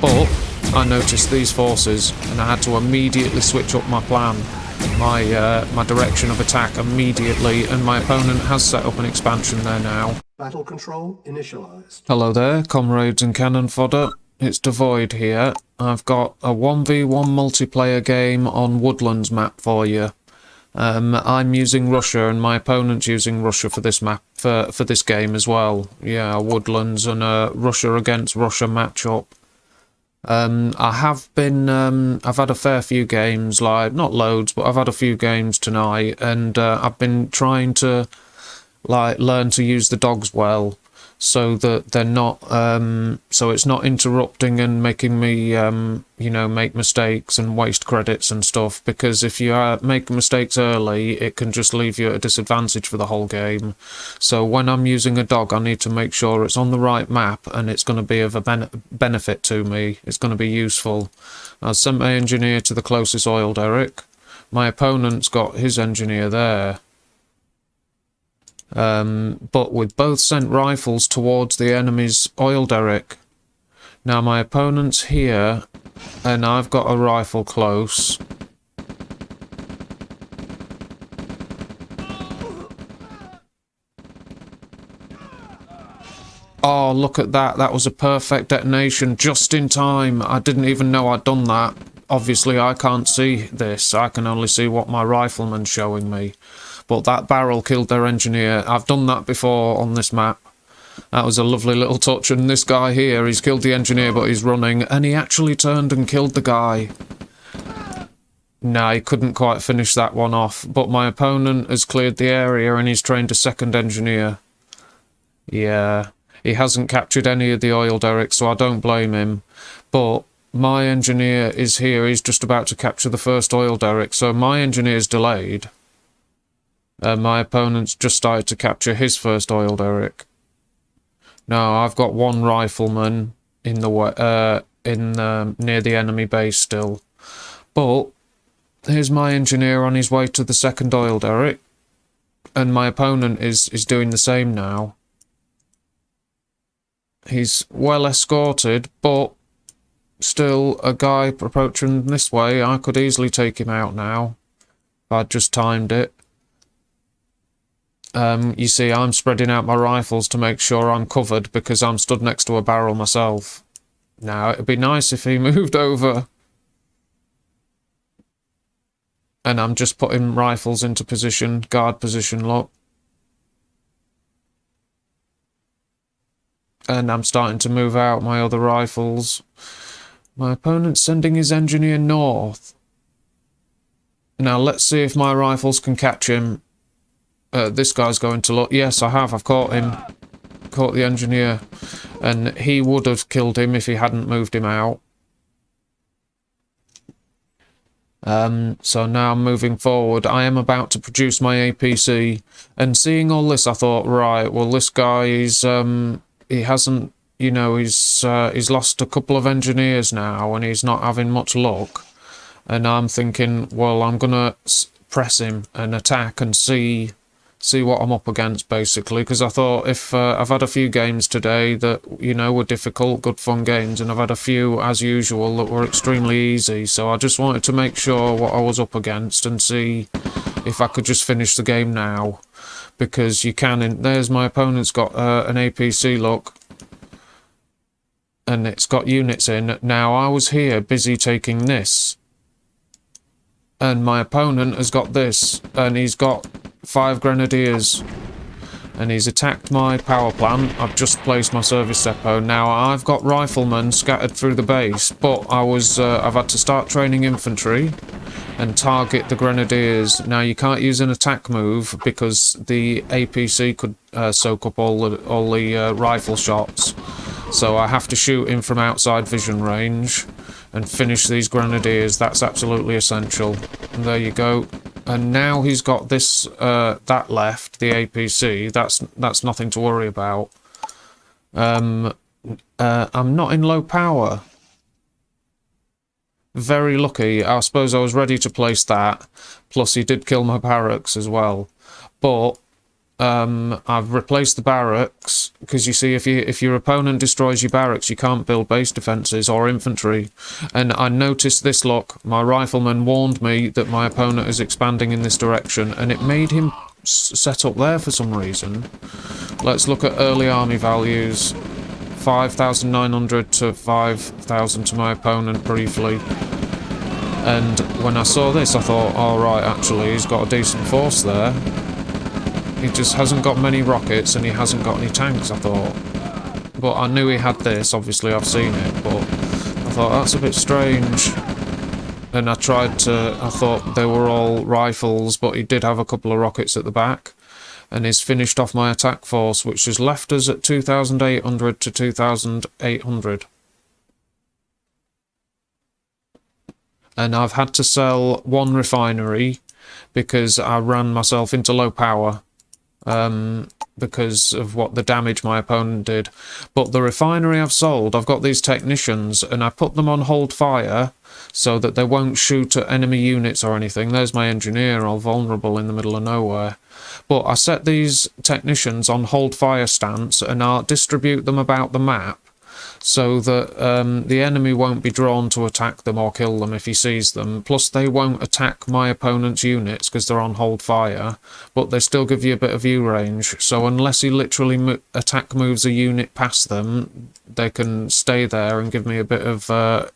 But I noticed these forces, and I had to immediately switch up my plan, my direction of attack immediately, and my opponent has set up an expansion there now. Battle control initialized. Hello there, comrades and cannon fodder. It's Dvoid here. I've got a 1v1 multiplayer game on Woodlands map for you. I'm using Russia and my opponent's using Russia for this map, for this game as well. Yeah, Woodlands and a Russia against Russia matchup. I've had a fair few games, like, not loads, but I've had a few games tonight, and I've been trying to, like, learn to use the dogs well, so that they're not, so it's not interrupting and making me, you know, make mistakes and waste credits and stuff, because if you make mistakes early, it can just leave you at a disadvantage for the whole game. So when I'm using a dog, I need to make sure it's on the right map and it's going to be of a benefit to me. It's going to be useful. I've sent my engineer to the closest oil derrick. My opponent's got his engineer there. But with both sent rifles towards the enemy's oil derrick. Now my opponent's here, and I've got a rifle close. Oh, look at that. That was a perfect detonation just in time. I didn't even know I'd done that. Obviously, I can't see this. I can only see what my rifleman's showing me. But that barrel killed their engineer. I've done that before on this map. That was a lovely little touch. And this guy here, he's killed the engineer, but he's running. And he actually turned and killed the guy. Nah, he couldn't quite finish that one off. But my opponent has cleared the area and he's trained a second engineer. Yeah, he hasn't captured any of the oil derricks, so I don't blame him. But my engineer is here. He's just about to capture the first oil derrick. So my engineer's delayed. My opponent's just started to capture his first oil derrick. Now I've got one rifleman in the near the enemy base still, but here's my engineer on his way to the second oil derrick, and my opponent is doing the same now. He's well escorted, but still a guy approaching this way. I could easily take him out now if I'd just timed it. You see, I'm spreading out my rifles to make sure I'm covered because I'm stood next to a barrel myself. Now, it'd be nice if he moved over. And I'm just putting rifles into position, guard position, look. And I'm starting to move out my other rifles. My opponent's sending his engineer north. Now, let's see if my rifles can catch him. This guy's going to look. Yes, I have. I've caught him. Caught the engineer. And he would have killed him if he hadn't moved him out. So now I'm moving forward. I am about to produce my APC. And seeing all this, I thought, right, well, this guy is, he hasn't, you know, he's lost a couple of engineers now and he's not having much luck. And I'm thinking, well, I'm going to press him and attack and see what I'm up against, basically, because I thought if I've had a few games today that, you know, were difficult, good fun games, and I've had a few, as usual, that were extremely easy, so I just wanted to make sure what I was up against and see if I could just finish the game now, because you can, there's my opponent's got an APC, look, and it's got units in. Now, I was here busy taking this, and my opponent has got this, and he's got 5 grenadiers, and he's attacked my power plant. I've just placed my service depot. Now I've got riflemen scattered through the base, but I've had to start training infantry and target the grenadiers. Now you can't use an attack move because the APC could soak up all the rifle shots, so I have to shoot him from outside vision range and finish these grenadiers. That's absolutely essential. And there you go. And now he's got this, that left, the APC. That's nothing to worry about. I'm not in low power. Very lucky. I suppose I was ready to place that. Plus he did kill my barracks as well. But I've replaced the barracks, because you see, if your opponent destroys your barracks, you can't build base defences or infantry. And I noticed this, look, my rifleman warned me that my opponent is expanding in this direction, and it made him set up there for some reason. Let's look at early army values. 5,900 to 5,000 to my opponent briefly. And when I saw this, I thought, oh right, actually, he's got a decent force there. He just hasn't got many rockets and he hasn't got any tanks, I thought. But I knew he had this, obviously I've seen it, but I thought that's a bit strange. And I thought they were all rifles, but he did have a couple of rockets at the back. And he's finished off my attack force, which has left us at 2,800 to 2,800. And I've had to sell one refinery because I ran myself into low power. Because of what the damage my opponent did. But the refinery I've sold, I've got these technicians and I put them on hold fire so that they won't shoot at enemy units or anything. There's my engineer, all vulnerable in the middle of nowhere. But I set these technicians on hold fire stance and I'll distribute them about the map so that the enemy won't be drawn to attack them or kill them if he sees them. Plus they won't attack my opponent's units because they're on hold fire, but they still give you a bit of view range. So unless he literally attack moves a unit past them, they can stay there and give me a bit of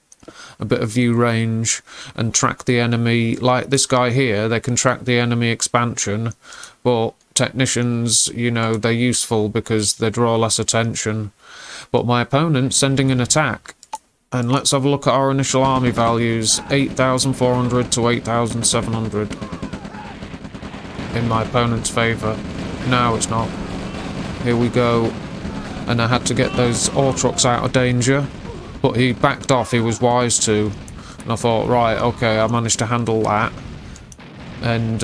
view range and track the enemy. Like this guy here, they can track the enemy expansion, but technicians, you know, they're useful because they draw less attention. But my opponent's sending an attack, and let's have a look at our initial army values. 8,400 to 8,700 in my opponent's favour. No, it's not. Here we go. And I had to get those ore trucks out of danger, but he backed off, he was wise to. And I thought, right, okay, I managed to handle that. And,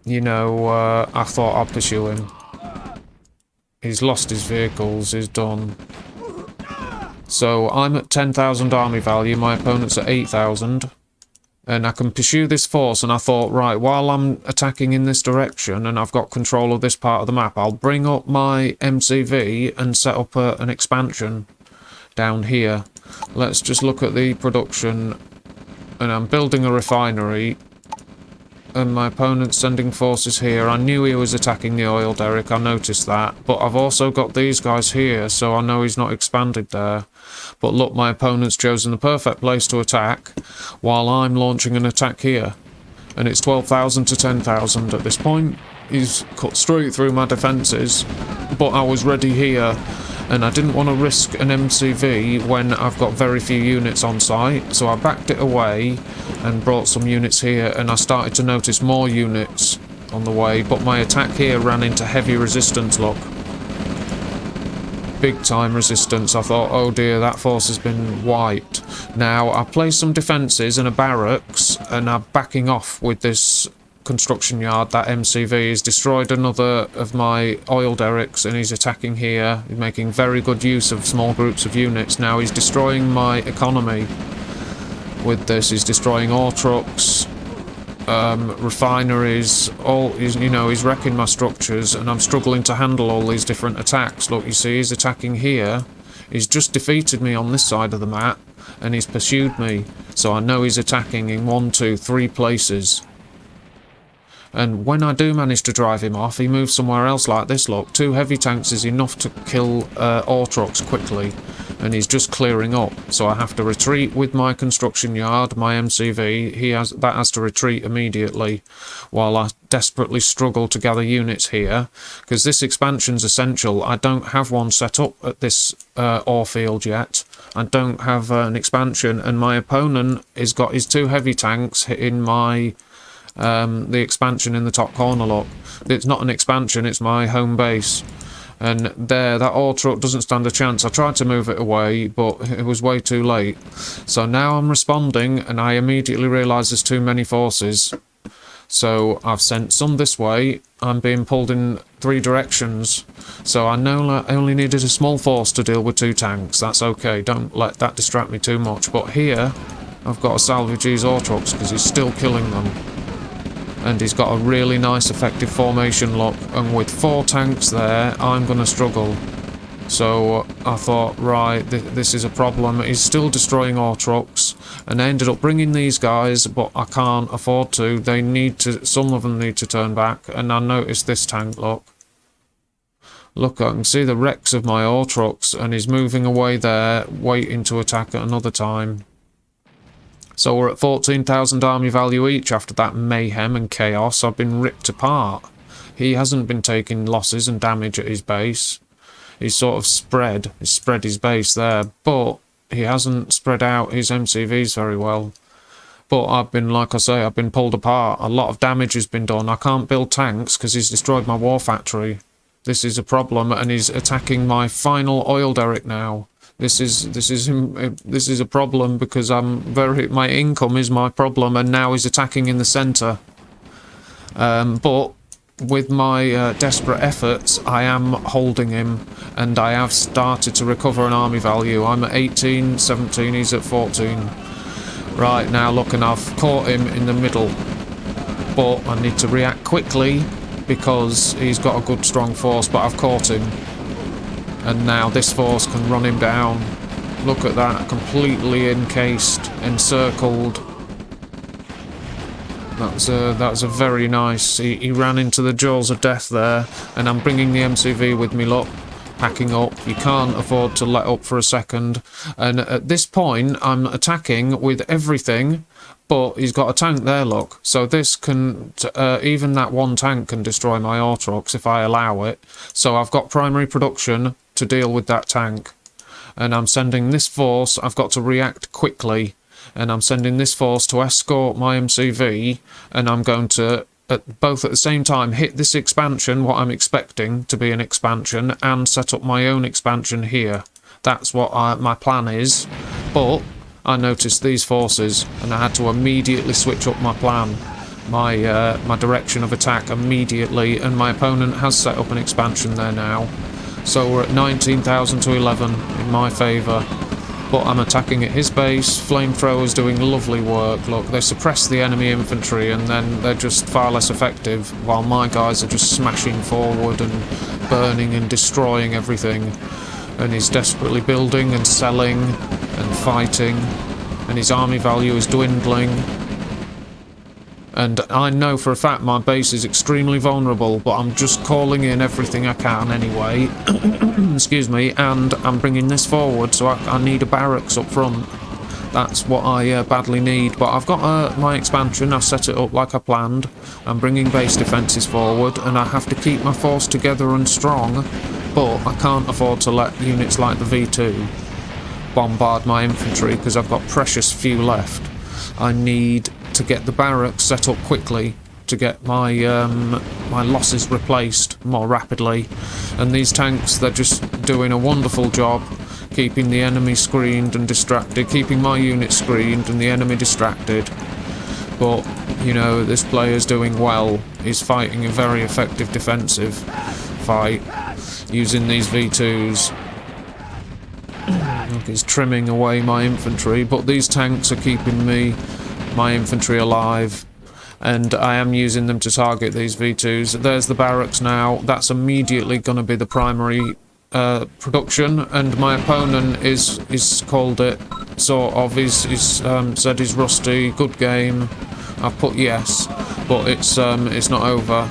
you know, I thought I'd pursue him. He's lost his vehicles, he's done. So I'm at 10,000 army value, my opponent's at 8,000. And I can pursue this force, and I thought, right, while I'm attacking in this direction and I've got control of this part of the map, I'll bring up my MCV and set up an expansion down here. Let's just look at the production. And I'm building a refinery. And my opponent's sending forces here. I knew he was attacking the oil derrick, I noticed that. But I've also got these guys here, so I know he's not expanded there. But look, my opponent's chosen the perfect place to attack, while I'm launching an attack here. And it's 12,000 to 10,000 at this point. He's cut straight through my defences, but I was ready here. And I didn't want to risk an MCV when I've got very few units on site, so I backed it away and brought some units here, and I started to notice more units on the way, but my attack here ran into heavy resistance, look. Big time resistance. I thought, oh dear, that force has been wiped. Now, I placed some defences and a barracks, and I'm backing off with this construction yard. That MCV has destroyed another of my oil derricks and he's attacking here. He's making very good use of small groups of units. Now he's destroying my economy with this. He's destroying ore trucks, refineries, he's wrecking my structures, and I'm struggling to handle all these different attacks. Look, you see, he's attacking here. He's just defeated me on this side of the map and he's pursued me, so I know he's attacking in 1, 2, 3 places. And when I do manage to drive him off, he moves somewhere else like this, look. 2 heavy tanks is enough to kill ore trucks quickly, and he's just clearing up. So I have to retreat with my construction yard, my MCV. That has to retreat immediately, while I desperately struggle to gather units here, because this expansion's essential. I don't have one set up at this ore field yet. I don't have an expansion, and my opponent has got his 2 heavy tanks hitting my the expansion in the top corner, look. It's not an expansion, it's my home base. And there, that ore truck doesn't stand a chance. I tried to move it away, but it was way too late. So now I'm responding, and I immediately realise there's too many forces. So I've sent some this way. I'm being pulled in 3 directions. So I know I only needed a small force to deal with 2 tanks. That's okay, don't let that distract me too much. But here, I've got to salvage these ore trucks because he's still killing them. And he's got a really nice effective formation look, and with 4 tanks there, I'm going to struggle. So I thought, right, this is a problem. He's still destroying our trucks, and I ended up bringing these guys, but I can't afford to. They need to, some of them need to turn back, and I noticed this tank, look. Look, I can see the wrecks of my ore trucks, and he's moving away there, waiting to attack at another time. So we're at 14,000 army value each after that mayhem and chaos. I've been ripped apart. He hasn't been taking losses and damage at his base. He's sort of spread his base there, but he hasn't spread out his MCVs very well. But I've been, like I say, I've been pulled apart. A lot of damage has been done. I can't build tanks because he's destroyed my Warfactory. This is a problem, and he's attacking my final oil derrick now. This is a problem because my income is my problem, and now he's attacking in the centre. But with my desperate efforts, I am holding him, and I have started to recover an army value. I'm at 18, 17, he's at 14. Right, now look, and I've caught him in the middle. But I need to react quickly because he's got a good strong force, but I've caught him. And now this force can run him down. Look at that, completely encased, encircled. That's a very nice. He ran into the jaws of death there, and I'm bringing the MCV with me. Look, packing up. You can't afford to let up for a second. And at this point, I'm attacking with everything, but he's got a tank there. Look, so this can even that one tank can destroy my ore trucks if I allow it. So I've got primary production to deal with that tank, and I'm sending this force. I've got to react quickly. And I'm sending this force to escort my MCV, and I'm going to, both at the same time, hit this expansion, what I'm expecting to be an expansion, and set up my own expansion here. That's what my plan is. But I noticed these forces, and I had to immediately switch up my plan, my direction of attack immediately, and my opponent has set up an expansion there now. So we're at 19,000 to 11 in my favour. But I'm attacking at his base. Flamethrowers doing lovely work. Look, they suppress the enemy infantry, and then they're just far less effective, while my guys are just smashing forward and burning and destroying everything. And he's desperately building and selling and fighting, and his army value is dwindling. And I know for a fact my base is extremely vulnerable, but I'm just calling in everything I can anyway. Excuse me, and I'm bringing this forward, so I need a barracks up front. That's what I badly need. But I've got my expansion, I've set it up like I planned. I'm bringing base defences forward, and I have to keep my force together and strong, but I can't afford to let units like the V2 bombard my infantry, because I've got precious few left. I need to get the barracks set up quickly to get my my losses replaced more rapidly, and these tanks, they're just doing a wonderful job keeping the enemy screened and distracted, keeping my unit screened and the enemy distracted. But you know, this player's doing well. He's fighting a very effective defensive fight using these V2s. Look, he's trimming away my infantry, but these tanks are keeping my infantry alive, and I am using them to target these V2s. There's the barracks now. That's immediately going to be the primary production, and my opponent is called it, sort of. He's said he's rusty. Good game. I've put yes, but it's not over.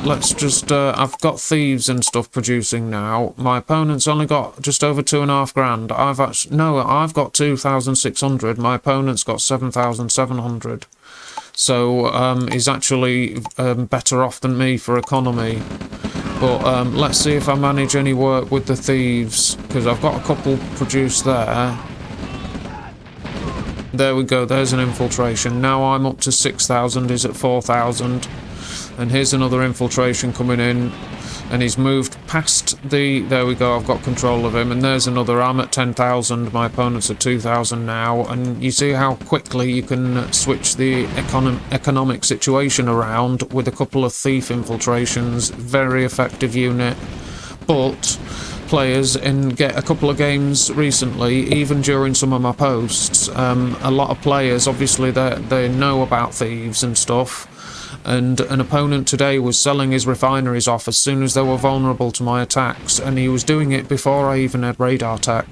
Let's just I've got thieves and stuff producing now. My opponent's only got just over 2.5 grand. I've got 2,600. My opponent's got 7,700. So he's actually better off than me for economy. But let's see if I manage any work with the thieves, because I've got a couple produced there. There we go, there's an infiltration. Now I'm up to 6,000, he's at 4,000. And here's another infiltration coming in. And he's moved past the... There we go, I've got control of him. And there's another, I'm at 10,000, my opponent's at 2,000 now. And you see how quickly you can switch the economic situation around with a couple of thief infiltrations. Very effective unit. But players get a couple of games recently, even during some of my posts, a lot of players, obviously they know about thieves and stuff, And an opponent today was selling his refineries off as soon as they were vulnerable to my attacks, and he was doing it before I even had radar tech.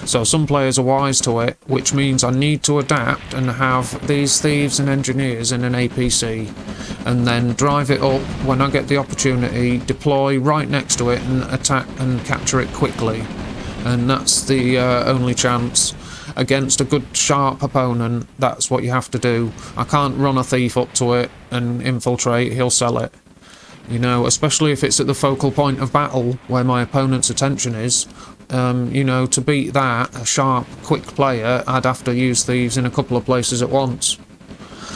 So some players are wise to it, which means I need to adapt and have these thieves and engineers in an APC, and then drive it up when I get the opportunity, deploy right next to it and attack and capture it quickly. And that's the only chance. Against a good sharp opponent, that's what you have to do. I can't run a thief up to it and infiltrate, he'll sell it. You know, especially if it's at the focal point of battle where my opponent's attention is. You know, to beat that, a sharp, quick player, I'd have to use thieves in a couple of places at once.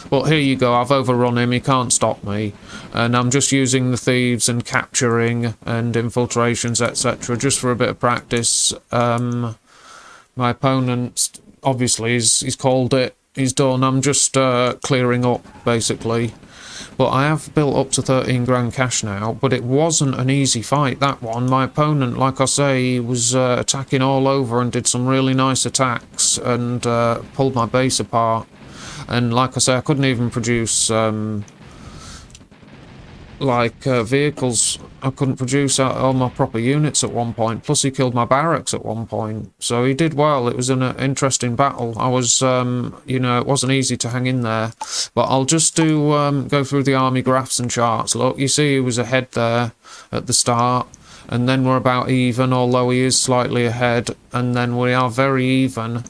But here you go, I've overrun him, he can't stop me. And I'm just using the thieves and capturing and infiltrations, etc. just for a bit of practice. My opponent, obviously, he's called it, he's done. I'm just clearing up, basically. But I have built up to 13 grand cash now, but it wasn't an easy fight, that one. My opponent, like I say, he was attacking all over and did some really nice attacks and pulled my base apart. And like I say, I couldn't even produce vehicles. I couldn't produce all my proper units at one point. Plus he killed my barracks at one point. So he did well. It was an interesting battle. I was, you know, it wasn't easy to hang in there. But I'll just go through the army graphs and charts. Look, you see he was ahead there at the start. And then we're about even, although he is slightly ahead. And then we are very even.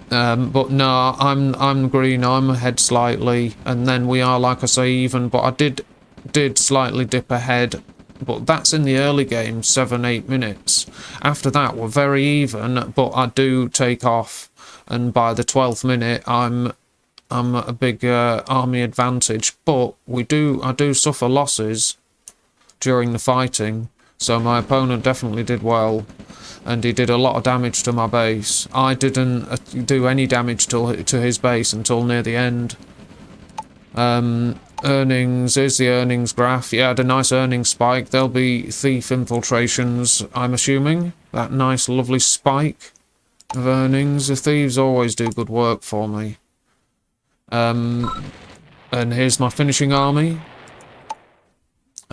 But no, I'm green, I'm ahead slightly, and then we are, like I say, even, but I did slightly dip ahead, but that's in the early game, 7-8 minutes. After that, we're very even, but I do take off, and by the 12th minute, I'm at a big army advantage, but I do suffer losses during the fighting, so my opponent definitely did well. And he did a lot of damage to my base. I didn't do any damage to his base until near the end. Earnings, here's the earnings graph. Yeah, I had a nice earnings spike. There'll be thief infiltrations, I'm assuming. That nice, lovely spike of earnings. The thieves always do good work for me. And here's my finishing army.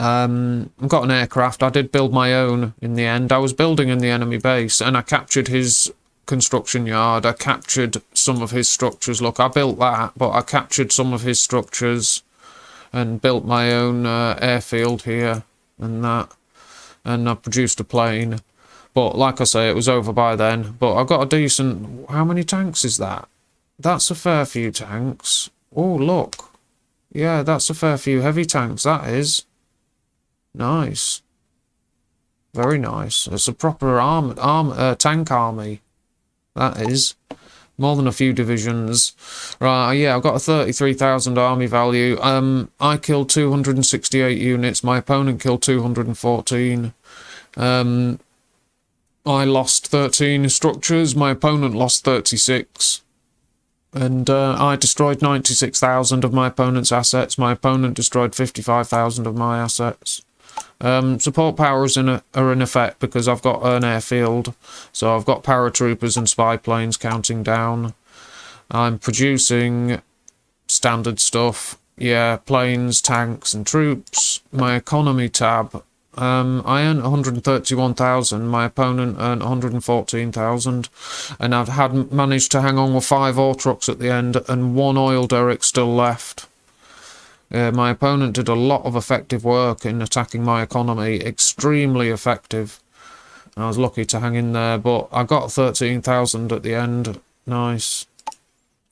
I've got an aircraft. I did build my own in the end. I was building in the enemy base and I captured his construction yard. I captured some of his structures. Look, I built that, but I captured some of his structures and built my own airfield here and that. And I produced a plane. But like I say, it was over by then. But I got a decent... How many tanks is that? That's a fair few tanks. Oh, look. Yeah, that's a fair few heavy tanks, that is. Nice. Very nice. It's a proper tank army. That is. More than a few divisions. Right, yeah, I've got a 33,000 army value. I killed 268 units. My opponent killed 214. I lost 13 structures. My opponent lost 36. And I destroyed 96,000 of my opponent's assets. My opponent destroyed 55,000 of my assets. Support powers are in effect because I've got an airfield, so I've got paratroopers and spy planes counting down. I'm producing standard stuff, yeah, planes, tanks and troops. My economy tab, I earned 131,000, my opponent earned 114,000, and I've managed to hang on with 5 ore trucks at the end and 1 oil derrick still left. My opponent did a lot of effective work in attacking my economy, extremely effective. I was lucky to hang in there, but I got 13,000 at the end. Nice.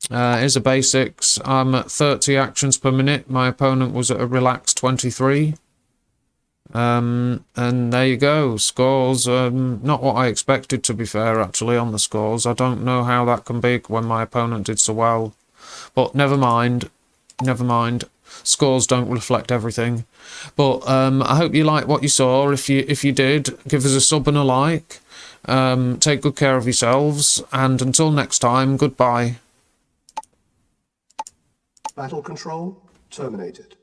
Here's the basics. I'm at 30 actions per minute. My opponent was at a relaxed 23. And there you go. Scores, not what I expected, to be fair, actually, on the scores. I don't know how that can be when my opponent did so well. But never mind. Never mind. Scores don't reflect everything. But I hope you liked what you saw. If you did, give us a sub and a like. Take good care of yourselves. And until next time, goodbye. Battle control terminated.